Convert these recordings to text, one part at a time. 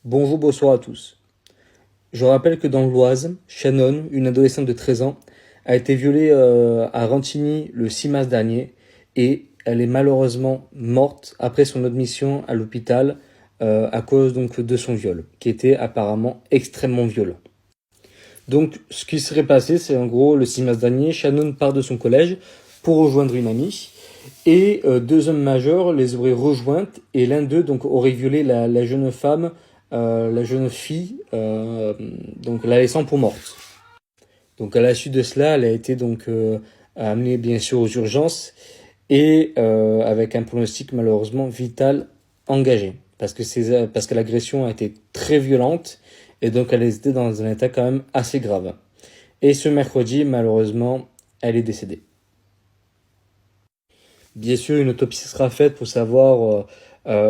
Bonjour, bonsoir à tous. Je rappelle que dans l'Oise, Shannon, une adolescente de 13 ans, a été violée à Rantigny le 6 mars dernier et elle est malheureusement morte après son admission à l'hôpital à cause donc de son viol, qui était apparemment extrêmement violent. Donc ce qui serait passé, c'est en gros le 6 mars dernier, Shannon part de son collège pour rejoindre une amie et deux hommes majeurs les auraient rejointes et l'un d'eux donc aurait violé la jeune femme, la jeune fille, donc la laissant pour morte. Donc à la suite de cela, elle a été donc amenée bien sûr aux urgences et avec un pronostic malheureusement vital engagé parce que l'agression a été très violente et donc elle était dans un état quand même assez grave. Et ce mercredi, malheureusement, elle est décédée. Bien sûr, une autopsie sera faite pour savoir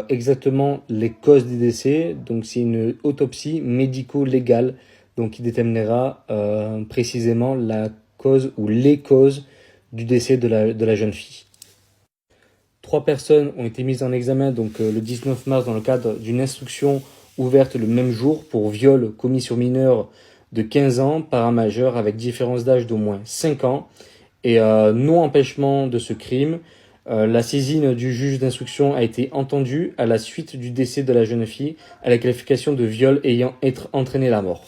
exactement les causes des décès. Donc, c'est une autopsie médico-légale donc qui déterminera précisément la cause ou les causes du décès de la jeune fille. 3 personnes ont été mises en examen donc le 19 mars dans le cadre d'une instruction ouverte le même jour pour viol commis sur mineur de 15 ans par un majeur avec différence d'âge d'au moins 5 ans et non-empêchement de ce crime. La saisine du juge d'instruction a été entendue à la suite du décès de la jeune fille à la qualification de viol ayant entraîné la mort.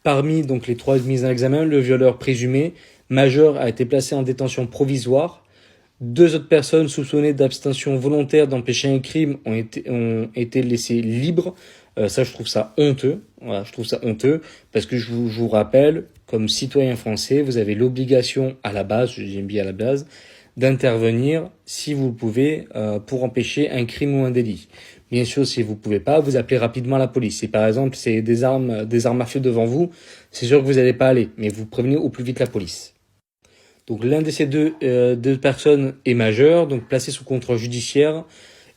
Parmi donc les 3 mises en examen, le violeur présumé majeur a été placé en détention provisoire. 2 autres personnes soupçonnées d'abstention volontaire d'empêcher un crime ont été laissées libres. Ça, je trouve ça honteux. Voilà, je trouve ça honteux parce que je vous rappelle, comme citoyen français, vous avez l'obligation à la base, j'aime bien à la base, d'intervenir si vous le pouvez pour empêcher un crime ou un délit. Bien sûr, si vous pouvez pas, vous appelez rapidement la police. Si par exemple c'est des armes à feu devant vous, c'est sûr que vous n'allez pas aller, mais vous prévenez au plus vite la police. Donc l'un de ces deux personnes est majeur, donc placé sous contrôle judiciaire,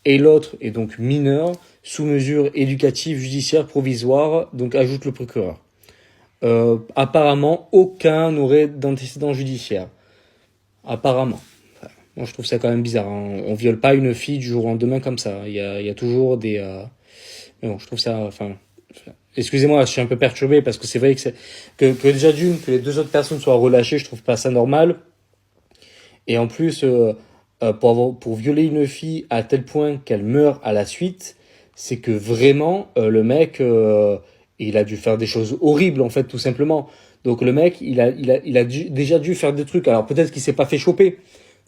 et l'autre est donc mineur, sous mesure éducative judiciaire provisoire, donc ajoute le procureur. Apparemment, aucun n'aurait d'antécédent judiciaire. Apparemment. Enfin, moi, je trouve ça quand même bizarre. Hein. On viole pas une fille du jour au lendemain comme ça. Il y a toujours des... Mais bon, je trouve ça... Excusez-moi, je suis un peu perturbé parce que c'est vrai que déjà d'une, que les 2 autres personnes soient relâchées, je trouve pas ça normal. Et en plus, pour violer une fille à tel point qu'elle meurt à la suite, c'est que vraiment, le mec, il a dû faire des choses horribles, en fait, tout simplement. Donc le mec, il a déjà dû faire des trucs. Alors peut-être qu'il s'est pas fait choper.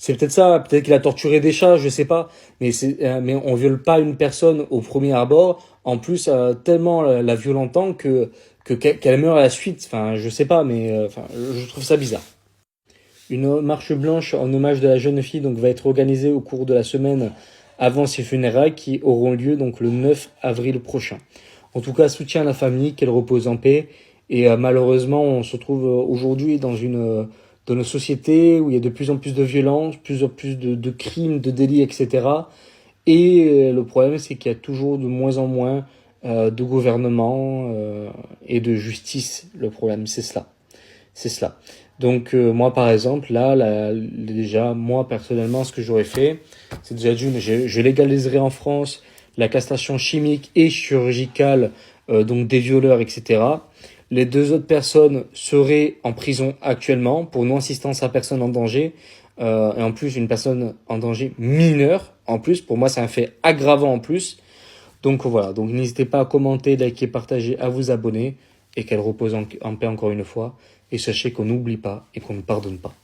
C'est peut-être ça, peut-être qu'il a torturé des chats, je sais pas. Mais on viole pas une personne au premier abord. En plus, tellement la violentant qu'elle meurt à la suite. Enfin, je sais pas, mais je trouve ça bizarre. Une marche blanche en hommage de la jeune fille donc va être organisée au cours de la semaine avant ses funérailles qui auront lieu donc le 9 avril prochain. En tout cas, soutien à la famille, qu'elle repose en paix. Et malheureusement, on se trouve aujourd'hui dans nos sociétés où il y a de plus en plus de violence, plus en plus de crimes, de délits, etc. Et le problème, c'est qu'il y a toujours de moins en moins de gouvernement et de justice. Le problème, c'est cela. C'est cela. Donc moi, par exemple, déjà, moi, personnellement, ce que j'aurais fait, c'est déjà je légaliserai en France la castration chimique et chirurgicale donc des violeurs, etc. Les 2 autres personnes seraient en prison actuellement pour non-assistance à personne en danger. Et en plus, une personne en danger mineure. En plus, pour moi, c'est un fait aggravant en plus. Donc voilà, donc n'hésitez pas à commenter, liker, partager, à vous abonner. Et qu'elle repose en paix encore une fois. Et sachez qu'on n'oublie pas et qu'on ne pardonne pas.